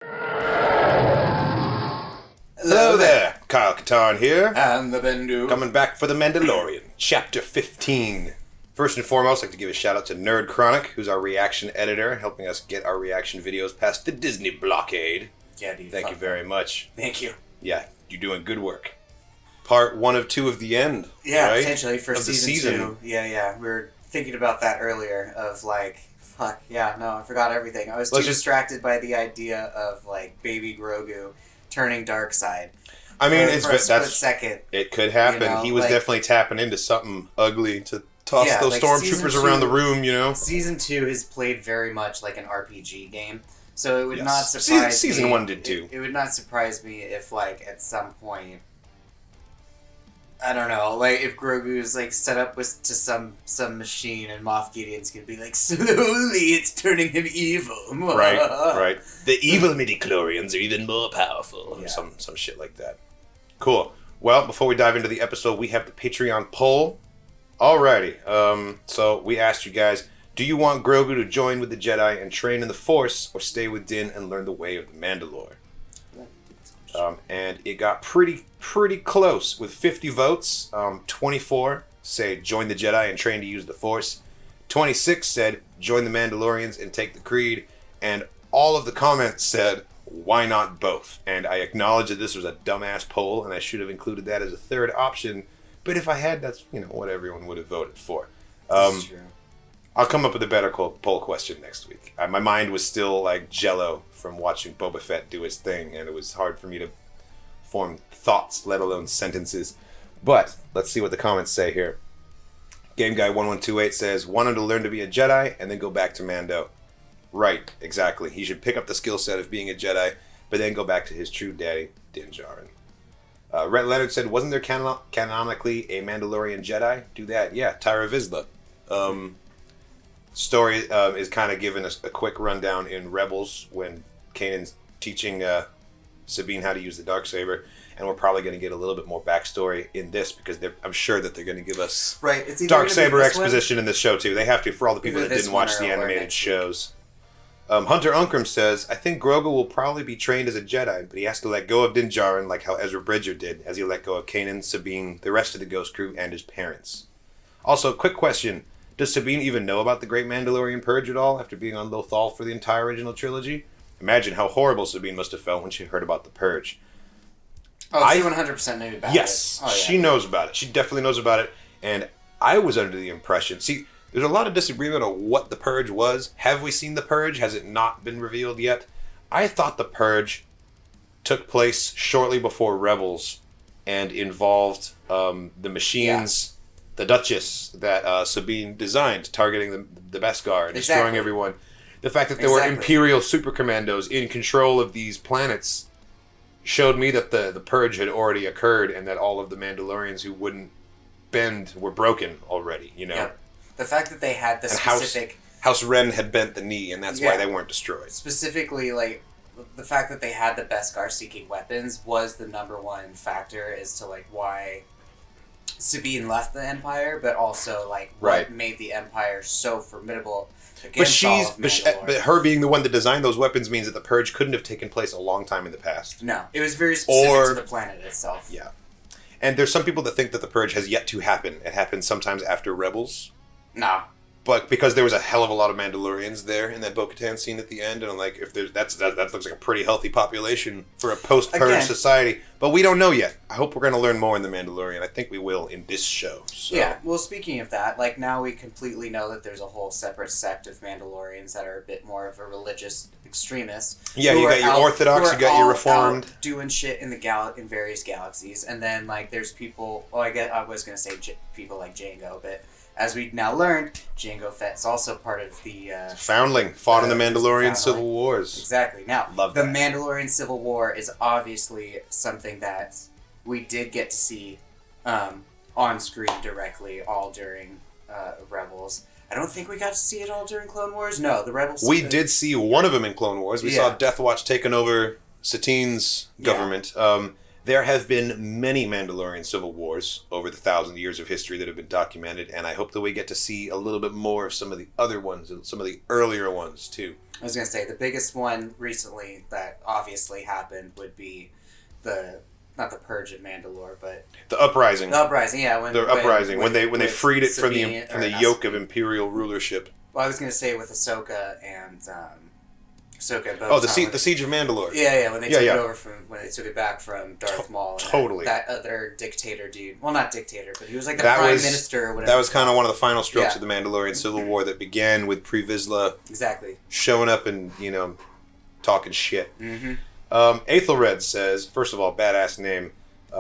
Hello there, Kyle Katarn here. And the Bendu. Coming back for the Mandalorian, Chapter 15. First and foremost, I'd like to give a shout out to Nerd Chronic, who's our reaction editor, helping us get our reaction videos past the Disney blockade. Yeah, dude. Thank you very much. Thank you. Yeah, you're doing good work. Part 1 of 2 of the end. Yeah, right? essentially for of season 2. Yeah. We were thinking about that earlier of like, fuck, yeah, no, I forgot everything. I was too distracted by the idea of like baby Grogu turning dark side. I mean, for a split second. It could happen. You know, he was definitely tapping into something ugly to toss those stormtroopers around the room, you know? Season 2 is played very much like an RPG game. So it would not surprise me. Season 1 did too. It would not surprise me if, like, at some point, I don't know, like, if Grogu's, like, set up to some machine and Moff Gideon's gonna be like, slowly it's turning him evil. Right. The evil midichlorians are even more powerful. Yeah. Some shit like that. Cool. Well, before we dive into the episode, we have the Patreon poll. Alrighty. So we asked you guys, do you want Grogu to join with the Jedi and train in the Force, or stay with Din and learn the way of the Mandalore? And it got pretty close with 50 votes. 24 say join the Jedi and train to use the Force. 26 said join the Mandalorians and take the Creed. And all of the comments said why not both? And I acknowledge that this was a dumbass poll and I should have included that as a third option. But if I had, that's what everyone would have voted for. That's true. I'll come up with a better poll question next week. My mind was still like jello from watching Boba Fett do his thing, and it was hard for me to form thoughts, let alone sentences. But let's see what the comments say here. Game Guy 1128 says, want him to learn to be a Jedi and then go back to Mando. Right, exactly. He should pick up the skill set of being a Jedi, but then go back to his true daddy, Din Djarin. Rhett Leonard said, wasn't there canonically a Mandalorian Jedi? Do that. Yeah, Tyra Vizsla. Story is kind of given us a quick rundown in Rebels when Kanan's teaching Sabine how to use the Darksaber, and we're probably going to get a little bit more backstory in this because I'm sure that they're going to give us Darksaber exposition in this show too. They have to for all the people that didn't watch the animated shows. Hunter Unkram says, I think Grogu will probably be trained as a Jedi, but he has to let go of Din Djarin like how Ezra Bridger did, as he let go of Kanan, Sabine, the rest of the Ghost Crew, and his parents. Also, quick question. Does Sabine even know about the Great Mandalorian Purge at all after being on Lothal for the entire original trilogy? Imagine how horrible Sabine must have felt when she heard about the Purge. Oh, she 100% knew about it. Yes, she knows about it. She definitely knows about it, and I was under the impression... See, there's a lot of disagreement on what the Purge was. Have we seen the Purge? Has it not been revealed yet? I thought the Purge took place shortly before Rebels and involved the machines, the Duchess that Sabine designed, targeting the Beskar and destroying everyone. The fact that there were Imperial super commandos in control of these planets showed me that the Purge had already occurred and that all of the Mandalorians who wouldn't bend were broken already, Yeah. The fact that they had the specific... House Wren had bent the knee, and that's why they weren't destroyed. Specifically, like, the fact that they had the Beskar-seeking weapons was the number one factor as to, like, why Sabine left the Empire, but also, like, what made the Empire so formidable against all of Mandalore. But her being the one that designed those weapons means that the Purge couldn't have taken place a long time in the past. No, it was very specific to the planet itself. Yeah. And there's some people that think that the Purge has yet to happen. It happens sometimes after Rebels. No. But because there was a hell of a lot of Mandalorians there in that Bo-Katan scene at the end, and I'm like, if there's that looks like a pretty healthy population for a post-Purge society. But we don't know yet. I hope we're going to learn more in The Mandalorian. I think we will in this show. So. Yeah, well, speaking of that, like, now we completely know that there's a whole separate sect of Mandalorians that are a bit more of a religious extremist. Yeah, you got your Orthodox, you got your Reformed. Doing shit in in various galaxies. And then, like, there's people... Oh, I was going to say people like Jango, but... As we now learned, Jango Fett's also part of the... Foundling. Fought in the Mandalorian Civil Wars. Exactly. Now, the Mandalorian Civil War is obviously something that we did get to see on screen directly all during Rebels. I don't think we got to see it all during Clone Wars. No, the Rebels... We did see one of them in Clone Wars. We saw Death Watch taking over Satine's government. There have been many Mandalorian civil wars over the 1,000 years of history that have been documented, and I hope that we get to see a little bit more of some of the other ones, some of the earlier ones, too. I was gonna say the biggest one recently that obviously happened would be not the purge of Mandalore, but the uprising. The uprising, yeah. When they freed it from the yoke of Imperial rulership. Well, I was gonna say with Ahsoka and Ahsoka. Oh, the siege of Mandalore. Yeah. When they took it over when they took it back from Darth Maul. Totally. That other dictator dude. Well, not dictator, but he was like the prime minister or whatever. That was kind of one of the final strokes of the Mandalorian Civil War that began with Pre Vizsla showing up and talking shit. Mm-hmm. Aethelred says, first of all, badass name.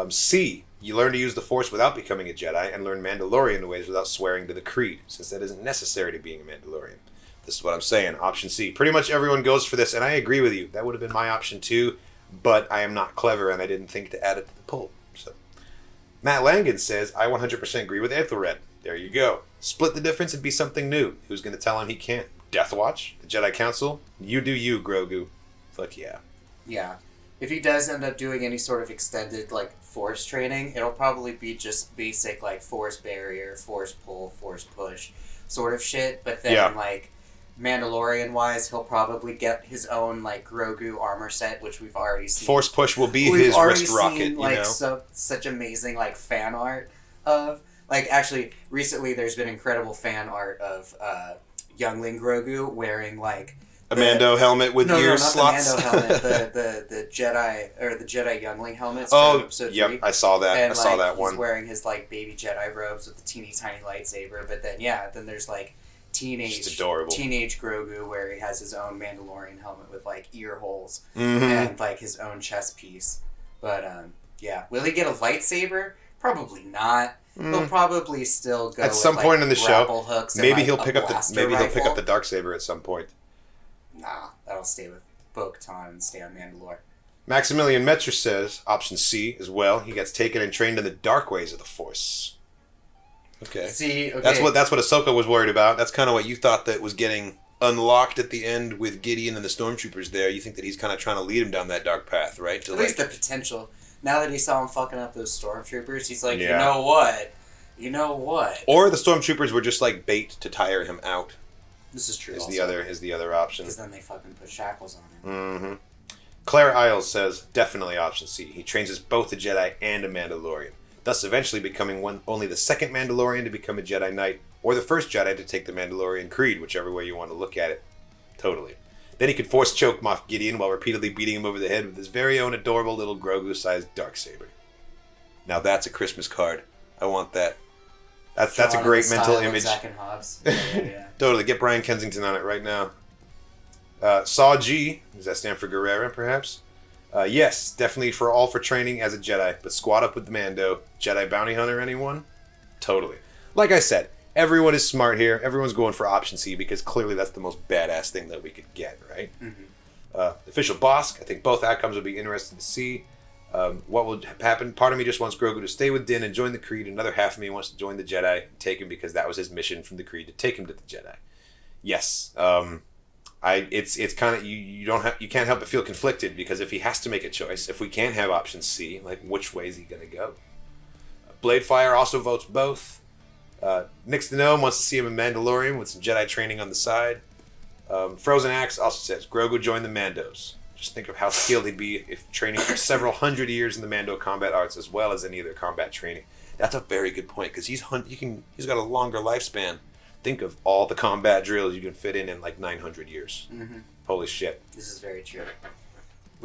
C. You learn to use the Force without becoming a Jedi, and learn Mandalorian ways without swearing to the creed, since that isn't necessary to being a Mandalorian. This is what I'm saying. Option C. Pretty much everyone goes for this, and I agree with you. That would have been my option too, but I am not clever, and I didn't think to add it to the poll. So, Matt Langan says, I 100% agree with Aethelred. There you go. Split the difference and be something new. Who's going to tell him he can't? Death Watch? The Jedi Council? You do you, Grogu. Fuck yeah. Yeah. If he does end up doing any sort of extended, Force training, it'll probably be just basic, Force barrier, Force pull, Force push sort of shit, but then, Mandalorian-wise, he'll probably get his own, Grogu armor set, which we've already seen. Force push will be his wrist rocket, such amazing, fan art of. Actually, recently there's been incredible fan art of youngling Grogu wearing, a Mando helmet with ear slots. No, not the Mando helmet. The Jedi or the Jedi youngling helmets. Oh, from episode 3. I saw that. And, I saw that one. He's wearing his baby Jedi robes with the teeny tiny lightsaber. But then then there's teenage Grogu where he has his own Mandalorian helmet with ear holes and his own chest piece. But will he get a lightsaber? Probably not. He'll probably still go at some point in the show. Hooks maybe and, he'll pick up the Darksaber at some point. Nah, that'll stay with Bo-Katan and stay on Mandalore. Maximilian Metcher says, option C as well. He gets taken and trained in the dark ways of the Force. Okay. See, okay. That's what Ahsoka was worried about. That's kind of what you thought that was getting unlocked at the end with Gideon and the Stormtroopers there. You think that he's kind of trying to lead him down that dark path, right? At least the potential. Now that he saw him fucking up those Stormtroopers, he's like, you know what? Or the Stormtroopers were just bait to tire him out. This is true. Is the other option? Because then they fucking put shackles on him. Mm-hmm. Claire Isles says definitely option C. He trains as both a Jedi and a Mandalorian, thus eventually becoming only the second Mandalorian to become a Jedi Knight, or the first Jedi to take the Mandalorian creed, whichever way you want to look at it. Totally. Then he could force choke Moff Gideon while repeatedly beating him over the head with his very own adorable little Grogu-sized Darksaber. Now that's a Christmas card. I want that. That's a great mental image. Zack and Hobbs. Yeah. Totally. Get Brian Kensington on it right now. Saw G. Does that stand for Guerrera, perhaps? Yes, definitely for training as a Jedi, but squad up with the Mando. Jedi bounty hunter, anyone? Totally. Like I said, everyone is smart here. Everyone's going for option C because clearly that's the most badass thing that we could get, right? Mm-hmm. Official Bosk. I think both outcomes would be interesting to see. What will happen? Part of me just wants Grogu to stay with Din and join the Creed. Another half of me wants to join the Jedi, take him because that was his mission from the Creed to take him to the Jedi. Yes, it's kind of you can't help but feel conflicted because if he has to make a choice, if we can't have option C, which way is he gonna go? Bladefire also votes both. Nix the Gnome wants to see him in Mandalorian with some Jedi training on the side. Frozen Axe also says Grogu join the Mandos. Just think of how skilled he'd be if training for several hundred years in the Mando combat arts as well as any other combat training. That's a very good point because he's got a longer lifespan. Think of all the combat drills you can fit in 900 years. Mm-hmm. Holy shit! This is very true.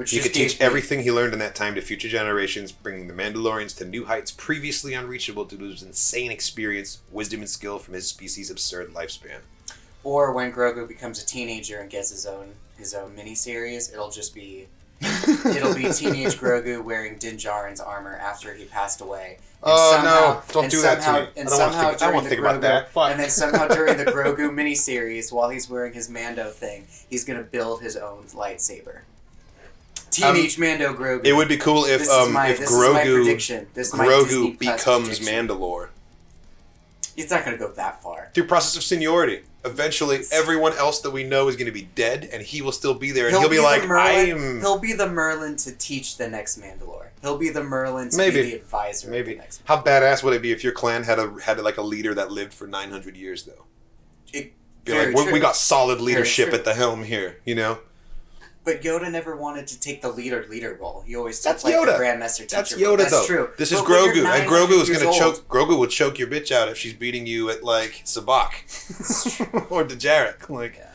He could teach everything he learned in that time to future generations, bringing the Mandalorians to new heights previously unreachable due to his insane experience, wisdom, and skill from his species' absurd lifespan. Or when Grogu becomes a teenager and gets his own miniseries, it'll be teenage Grogu wearing Din Djarin's armor after he passed away. No! Don't do that to me. And I don't want to think about that. Fuck. And then somehow during the Grogu miniseries, while he's wearing his Mando thing, he's gonna build his own lightsaber. Teenage Mando Grogu. It would be cool if Grogu becomes prediction. Mandalore. It's not going to go that far. Through process of seniority. Eventually, everyone else that we know is going to be dead, and he will still be there, and he'll be like, He'll be the Merlin to teach the next Mandalore. He'll be the Merlin to be the advisor. Of the next How badass would it be if your clan had a leader that lived for 900 years, though? Be like, we got solid leadership at the helm here, you know? But Yoda never wanted to take the leader role. He always took That's like Yoda. the Grandmaster teacher. That's Yoda, That's though. true. This is But when Grogu, you're and Grogu is 900 gonna years old- choke. Grogu would choke your bitch out if she's beating you at like Sabak or Dejarik. Like, Yeah.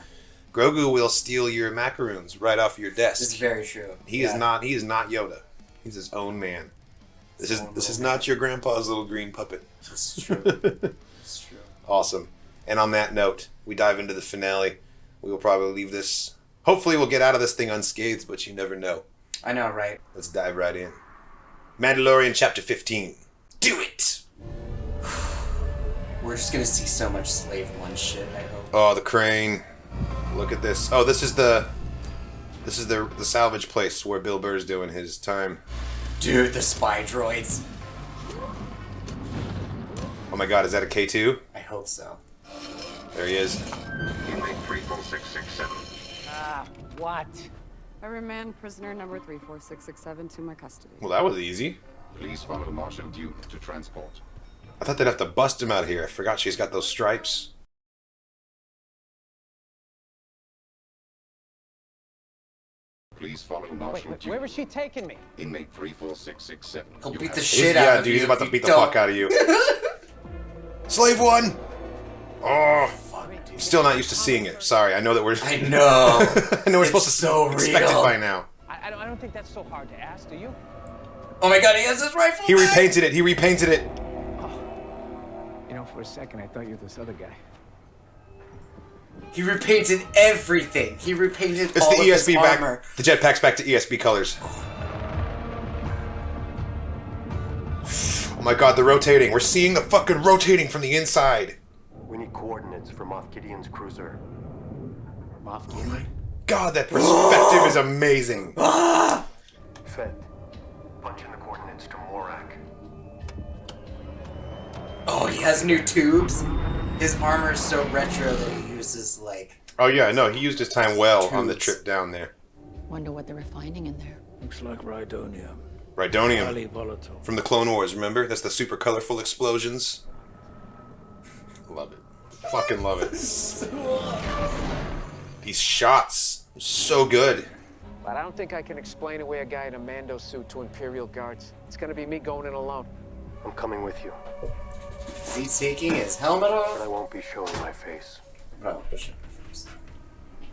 Grogu will steal your macaroons right off your desk. This is very true. He is not. He is not Yoda. He's his own man. This is not your grandpa's little green puppet. This is true. It's true. Awesome. And on that note, we dive into the finale. We will probably leave this. Hopefully, we'll get out of this thing unscathed, but you never know. I know, right? Let's dive right in. Mandalorian Chapter 15. Do it! We're just gonna see so much Slave One shit, I hope. Oh, the crane. Look at this. Oh, this is the salvage place where Bill Burr's doing his time. Dude, the spy droids. Oh my god, is that a K2? I hope so. There he is. Inmate 34667. What? I remand prisoner number 34667 to my custody. Well, that was easy. Please follow Marshal Duke to transport. I thought they'd have to bust him out here. I forgot she's got those stripes. Please follow Marshal Duke. Where was she taking me? Inmate 34667. He'll You beat have the to- shit out of dude, you. he's about to if beat you the fuck don't. out of you. Slave one! Oh, Fuck, dude. I'm still not used to seeing it. Sorry, I know that we're... I know. I know we're It's supposed to so expect it real. by now. I don't think that's so hard to ask, do you? Oh my god, he has his rifle He back! repainted it. He repainted it. You know, for a second I thought you were this other guy. He repainted everything. He repainted It's all the of his ESB armor. back. The jetpack's back to ESB colors. Oh my god, the rotating. We're seeing the fucking rotating from the inside. We need coordinates for Moff Gideon's cruiser. Moff Oh my God, that perspective is amazing. Fed. Punch in the coordinates to Morak. Oh, he has new tubes. His armor is so retro that he uses like. Oh yeah, no, he used his time well on the Tubes. trip down there. Wonder what they were finding in there. Looks like Rhydonium. Rhydonium. Highly volatile. From the Clone Wars, remember? That's the super colorful explosions. Love it. Fucking love it. These shots. So good. But I don't think I can explain away a guy in a Mando suit to Imperial guards. It's gonna be me going in alone. I'm coming with you, Is he taking his helmet but off? I won't be showing my face.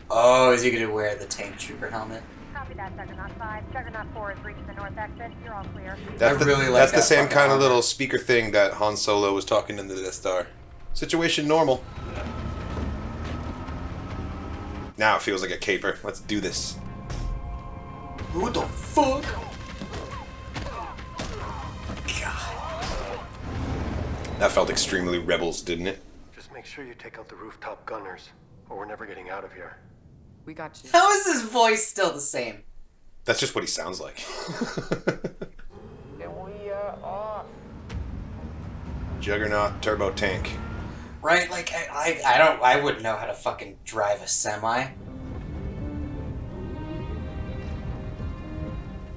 Oh, is he gonna wear the tank trooper helmet? Copy that, Juggernaut 5. Juggernaut 4 is reaching the north exit. You're all clear. That's I really like that's the that same fucking kind of armor. little speaker thing that Han Solo was talking into the Death Star. Situation normal. Now it feels like a caper. Let's do this. Who the fuck? God. That felt extremely Rebels, didn't it? Just make sure you take out the rooftop gunners, or we're never getting out of here. We got you. How is his voice still the same? That's just what he sounds like. And we are off. Juggernaut turbo tank. Right? Like I wouldn't know how to fucking drive a semi.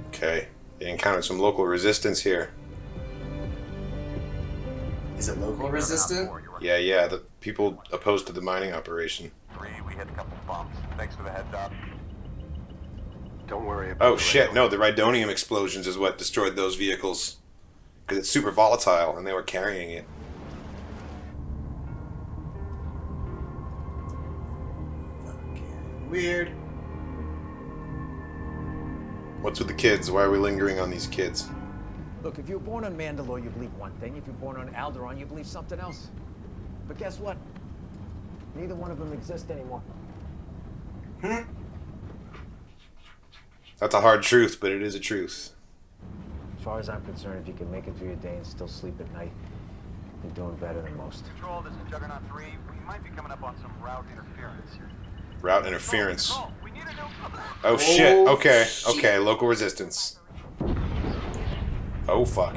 Okay, they encountered some local resistance here. Is it local resistant? Yeah, the people opposed to the mining operation. 3, we hit a couple bumps. Thanks for the heads up. Don't worry about Oh shit, no, the Rhydonium explosions is what destroyed those vehicles. Because it's super volatile, and they were carrying it. Weird. What's with the kids? Why are we lingering on these kids? Look, if you were born on Mandalore, you believe one thing. If you're born on Alderaan, you believe something else. But guess what? Neither one of them exist anymore. That's a hard truth, but it is a truth. As far as I'm concerned, if you can make it through your day and still sleep at night, you're doing better than most. Control, this is Juggernaut 3. We might be coming up on some route interference. Route interference. Control, we need a new... Oh shit, Oh, okay, shit. okay, local resistance. Oh fuck.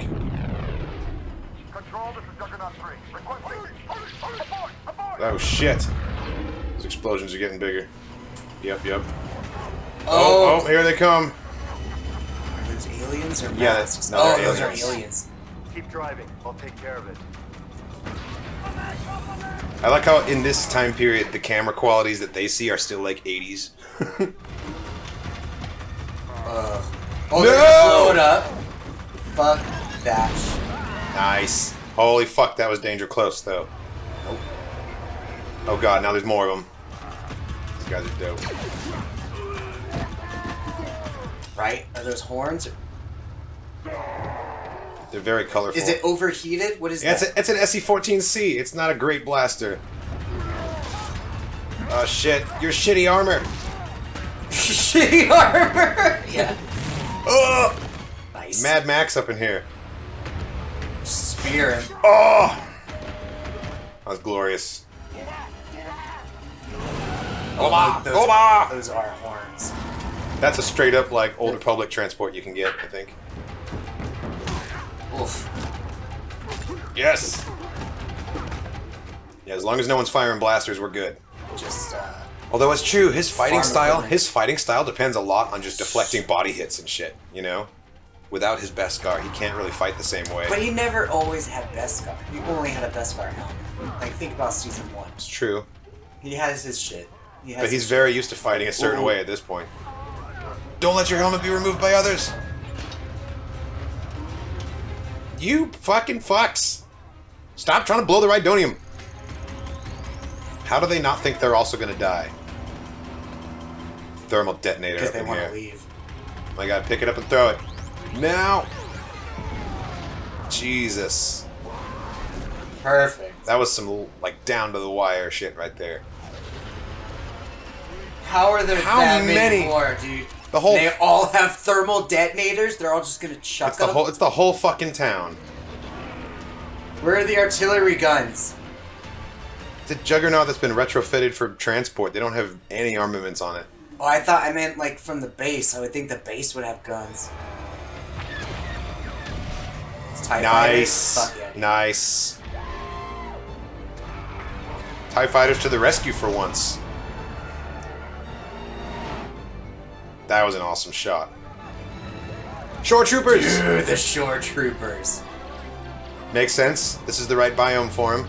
Control, this is Juggernaut 3. Requesting... Abort! Abort! Oh shit. Those explosions are getting bigger. Yep. Oh, Oh, here they come. Are those aliens or Yeah, masks? that's- no, they're those aliens. are aliens. Keep driving. I'll take care of it. I like how in this time period the camera qualities that they see are still like 80s. Oh, no! they're gonna blow it up. Fuck that. Nice. Holy fuck, that was danger close though. Nope. Oh god, now there's more of them. These guys are dope. Right? Are those horns? They're very colorful. Is it overheated? What is that? It's an SE-14C. It's not a great blaster. Oh shit, your shitty armor. Shitty armor! Yeah. Oh! Nice. Mad Max up in here. Spear him. Oh! That was glorious. Oh, those, Oba! those are horns. That's a straight up like Old Republic transport you can get, I think. Oof. Yes. Yeah, as long as no one's firing blasters, we're good. Just although it's true, his fighting equipment. style depends a lot on just deflecting body hits and shit, you know? Without his Beskar, he can't really fight the same way. But he never always had Beskar. He only had a Beskar helmet. Like, think about season 1. It's true. He has his shit. But he's very used to fighting a certain way at this point. Don't let your helmet be removed by others. You fucking fucks. Stop trying to blow the Rhydonium. How do they not think they're also going to die? Thermal detonator because up they in want here. to leave. I gotta pick it up and throw it. Now! Jesus. Perfect. That was some, like, down-to-the-wire shit right there. How are there that many more, dude? The whole... They all have thermal detonators? They're all just gonna chuck them? It's the whole fucking town. Where are the artillery guns? It's a juggernaut that's been retrofitted for transport. They don't have any armaments on it. Oh, I meant, like, from the base. I would think the base would have guns. Nice. Fuck yeah. Nice. TIE fighters to the rescue for once. That was an awesome shot. Shore troopers! Dude, the shore troopers. Makes sense. This is the right biome for him.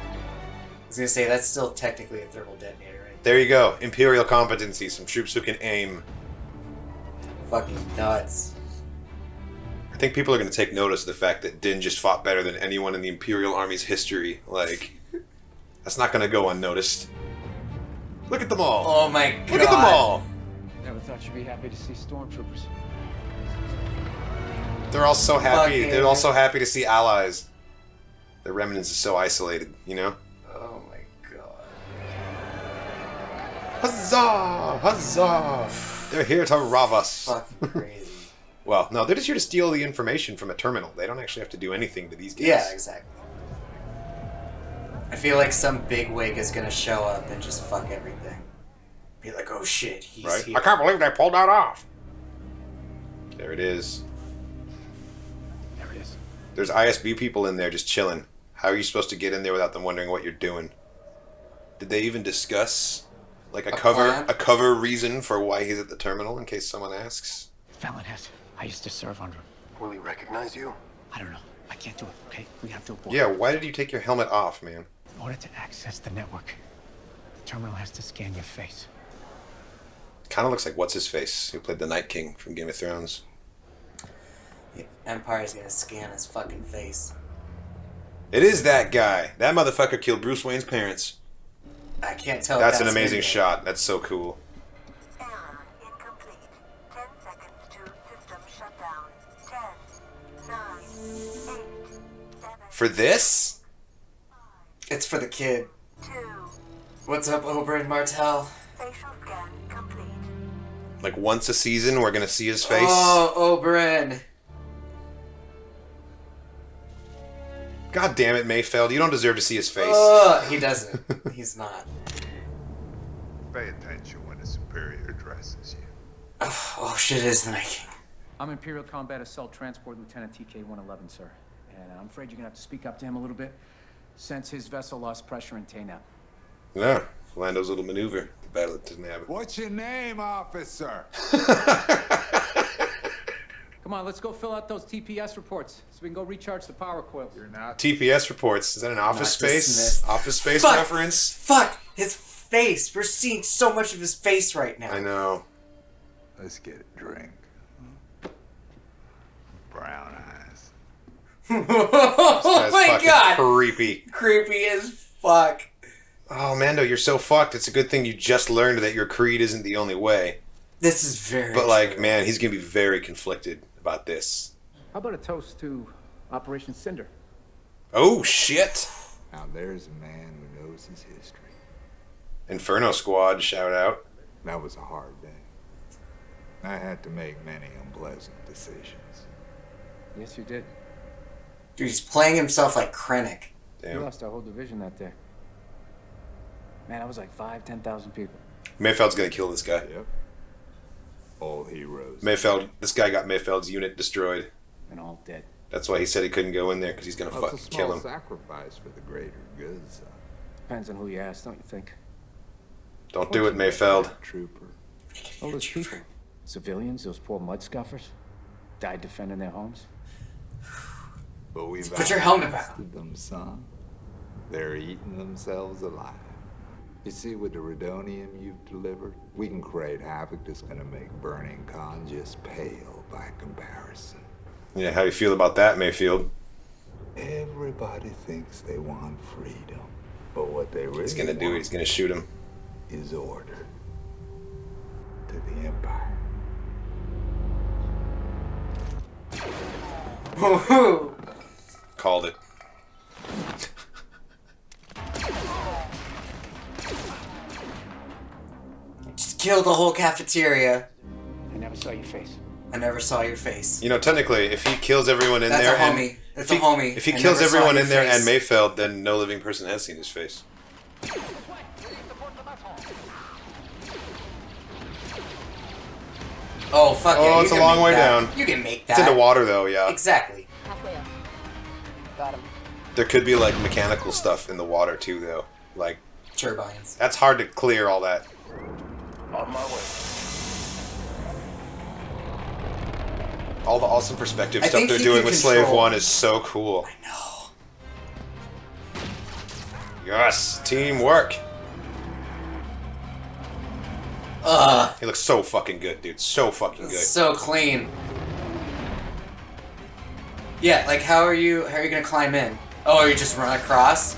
I was gonna say, that's still technically a thermal detonator, right? There you go. Imperial competency. Some troops who can aim. Fucking nuts. I think people are going to take notice of the fact that Din just fought better than anyone in the Imperial Army's history. Like, that's not going to go unnoticed. Look at them all. Oh my god. Look at them all. Never thought you'd be happy to see stormtroopers. They're all so happy. Fucking- They're all so happy to see allies. The remnants are so isolated, you know? Oh my god. Huzzah! Huzzah! They're here to rob us. Fucking crazy. Well, no, they're just here to steal the information from a terminal. They don't actually have to do anything to these guys. Yeah, exactly. I feel like some bigwig is gonna show up and just fuck everything. Be like, oh shit, he's Right? here. I can't believe they pulled that off. There it is. There it is. There's ISB people in there just chilling. How are you supposed to get in there without them wondering what you're doing? Did they even discuss like a cover reason for why he's at the terminal in case someone asks? Felon has. I used to serve under him. Will he recognize you? I don't know. I can't do it, okay? We have to abort. Yeah, why did you take your helmet off, man? In order to access the network, the terminal has to scan your face. Kind of looks like what's-his-face, who played the Night King from Game of Thrones. The Empire's gonna scan his fucking face. It is that guy. That motherfucker killed Bruce Wayne's parents. I can't tell. That's if an amazing him. shot. That's so cool. Error incomplete. 10 seconds to system shutdown. 10, 9, 8, 7, For this? It's for the kid. 2. What's up, Oberyn Martell? Facial scan complete. Like once a season, we're gonna see his face? Oh, Oberyn. God damn it, Mayfeld. You don't deserve to see his face. He doesn't. He's not. Pay attention when a superior addresses you. Oh shit, it is the Night King. I'm Imperial Combat Assault Transport Lieutenant TK-111, sir. And I'm afraid you're gonna have to speak up to him a little bit, since his vessel lost pressure in Taynap. Yeah, Lando's little maneuver. The battle at Taynab. What's your name, officer? Come on, let's go fill out those TPS reports so we can go recharge the power coils. You're not. TPS reports. Is that an Office Space? Smith. Office Space Fuck. reference? Fuck! His face! We're seeing so much of his face right now. I know. Let's get a drink. Brown eyes. Oh my fucking god! creepy. Creepy as fuck. Oh, Mando, you're so fucked. It's a good thing you just learned that your creed isn't the only way. This is very But, like, true. man, he's going to be very conflicted about this. How about a toast to Operation Cinder? Oh, shit. Now there's a man who knows his history. Inferno Squad, shout out. That was a hard day. I had to make many unpleasant decisions. Yes, you did. Dude, he's playing himself like Krennic. We Damn. lost our whole division that day. Man, I was like 10,000 people. Mayfeld's going to kill this guy. Yep. All heroes. Mayfeld, this guy got Mayfeld's unit destroyed. And all dead. That's why he said he couldn't go in there, because he's going to Well, fucking it's a kill small him. sacrifice for the greater good, son. Depends on who you ask, don't you think? Don't do it, Mayfeld. Trooper. All those people, civilians, those poor mud scuffers, died defending their homes. But we've Put your helmet back outlasted them, son. They're eating themselves alive. You see, with the Redonium you've delivered, we can create havoc that's gonna make Burning Khan just pale by comparison. Yeah, how you feel about that, Mayfield? Everybody thinks they want freedom, but what they really He's going to do it. He's going to shoot him. is order to the Empire. Called it. Just kill the whole cafeteria. I never saw your face. I never saw your face. You know, technically, if he kills everyone in That's there, a and homie. That's if a homie. If he I kills never saw everyone your in there and face. Mayfeld, then no living person has seen his face. Oh, fuck yeah. Oh, you it's a can long make way that. down. You can make It's that. into water, though. Yeah. Exactly. Halfway up. Got him. There could be like mechanical stuff in the water too, though. Like Turbines. that's hard to clear all that. On my way. All the awesome perspective I stuff think they're he doing can with Slave control- 1 is so cool. I know. Yes, teamwork. Ugh. He looks so fucking good, dude. So fucking good. So clean. Yeah, like how are you gonna climb in? Oh, you just run across?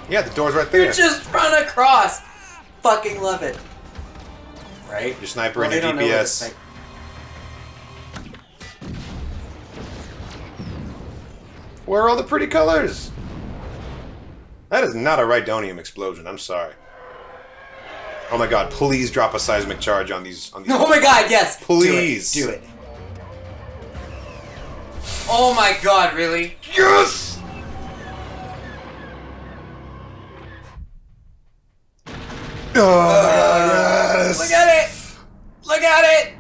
Yeah, the door's right there. You just run across! Fucking love it. Right? Your sniper Well, and they your don't know where the DPS. sniper- Where are all the pretty colors? That is not a Rhydonium explosion. I'm sorry. Oh my god! Please drop a seismic charge on these. Oh my god, yes! Please Do it. Oh my god, really? Yes! Oh, yes! Look at it! Look at it!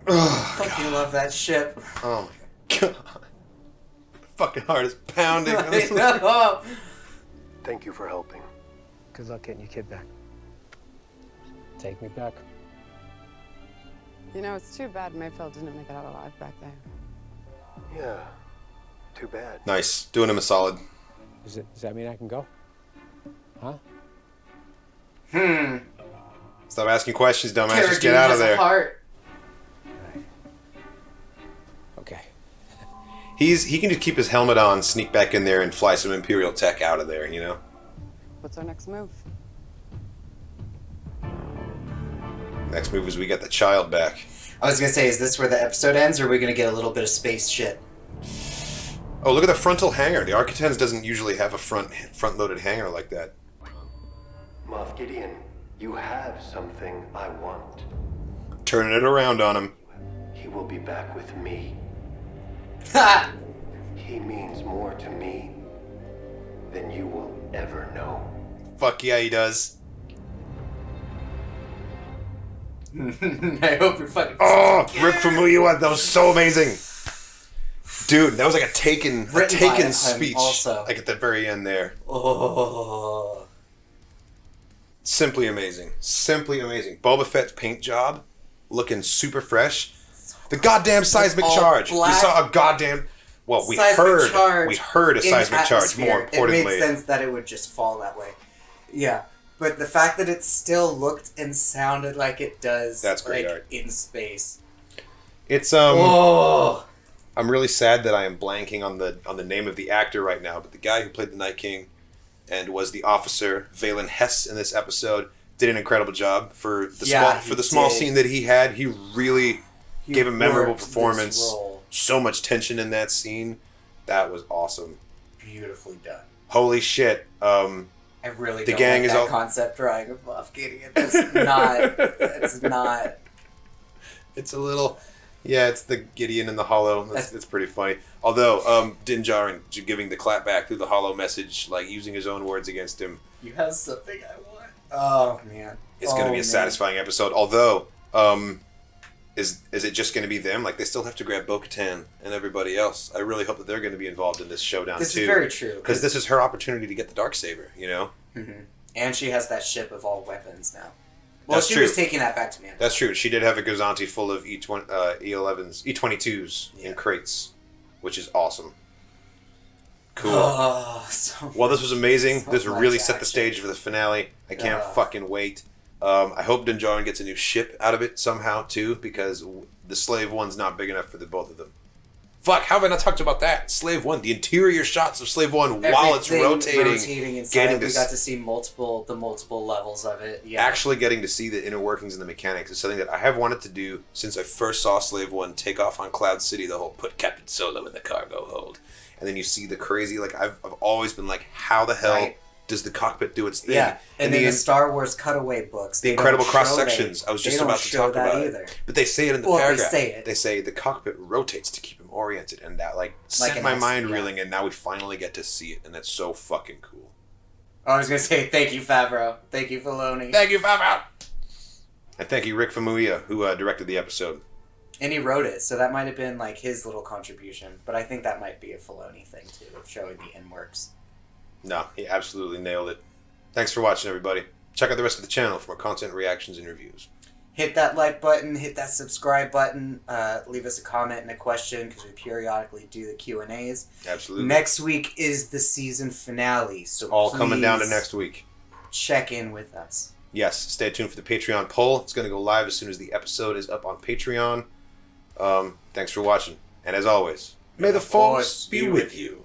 Oh, Fucking love that ship. oh my god! My fucking heart is pounding. I know. Thank you for helping. Good luck getting your kid back. Take me back. You know, it's too bad Mayfeld didn't make it out alive back there. Yeah. Too bad. Nice, doing him a solid. Does that mean I can go? Huh? Stop asking questions, dumbass. Cara Just Dune get out of has a there. heart. Okay. He can just keep his helmet on, sneak back in there, and fly some Imperial tech out of there. You know. What's our next move? Next move is we get the child back. I was gonna say, is this where the episode ends, or are we gonna get a little bit of space shit? Oh, look at the frontal hangar. The Architens doesn't usually have a front-loaded hangar like that. Moff Gideon, you have something I want. Turning it around on him. He will be back with me. Ha! He means more to me than you will ever know. Fuck yeah, he does. I hope you're fucking. Oh, Rick Famuyiwa, that was so amazing. Dude, that was like a Taken Written by him speech. also. Like at the very end there. Oh. Simply amazing. Simply amazing. Boba Fett's paint job looking super fresh. The goddamn seismic all charge. black. We saw a goddamn. Well, we Seismic charge heard a in seismic charge. atmosphere. More importantly, it made sense that it would just fall that way. Yeah, but the fact that it still looked and sounded like it does, that's great like, art in space. It's Oh. I'm really sad that I am blanking on the name of the actor right now, but the guy who played the Night King and was the officer Valen Hess in this episode did an incredible job for the small scene that he had. He really gave a memorable performance. So much tension in that scene. That was awesome. Beautifully done. Holy shit. I really the don't gang like is that all concept drawing of Moff Gideon. It's not. It's a little. Yeah, it's the Gideon and the Hollow. It's pretty funny. Although, Din Djarin giving the clap back through the Hollow message, like using his own words against him. You have something I want. Oh, man. It's going to be a satisfying episode. Although, is it just going to be them? Like, they still have to grab Bo-Katan and everybody else. I really hope that they're going to be involved in this showdown, this too. This is very true. Because this is her opportunity to get the Darksaber, you know? Mm-hmm. And she has that ship of all weapons now. Well, That's she true. was taking that back to Mandalore. That's true. She did have a Gazanti full of E11s, E22s in crates, which is awesome. Cool. Oh, well, this was amazing. So this really set action. the stage for the finale. I can't fucking wait. I hope Din Djarin gets a new ship out of it somehow, too, because the Slave One's not big enough for the both of them. Fuck, how have I not talked about that? Slave One, the interior shots of Slave One while it's rotating inside, we got to see the multiple levels of it. Yeah. Actually getting to see the inner workings and the mechanics is something that I have wanted to do since I first saw Slave One take off on Cloud City, the whole put Captain Solo in the cargo hold. And then you see the crazy, like, I've always been like, how the hell does the cockpit do its thing? Yeah, and in the Star Wars cutaway books, the incredible cross sections. I was just about to talk about it, but they say it in the paragraph. They say the cockpit rotates to keep him oriented, and that sent my mind reeling. And now we finally get to see it, and that's so fucking cool. I was gonna say thank you, Favreau. Thank you, Filoni. Thank you, Favreau. And thank you, Rick Famuyiwa, who directed the episode. And he wrote it, so that might have been his little contribution. But I think that might be a Filoni thing too, of showing the in-works. No, he absolutely nailed it. Thanks for watching, everybody. Check out the rest of the channel for more content, reactions, and reviews. Hit that like button, hit that subscribe button, leave us a comment and a question, because we periodically do the Q&As. Absolutely. Next week is the season finale, so all coming down to next week. Check in with us. Yes, stay tuned for the Patreon poll. It's going to go live as soon as the episode is up on Patreon. Thanks for watching. And as always, may the Force be with you.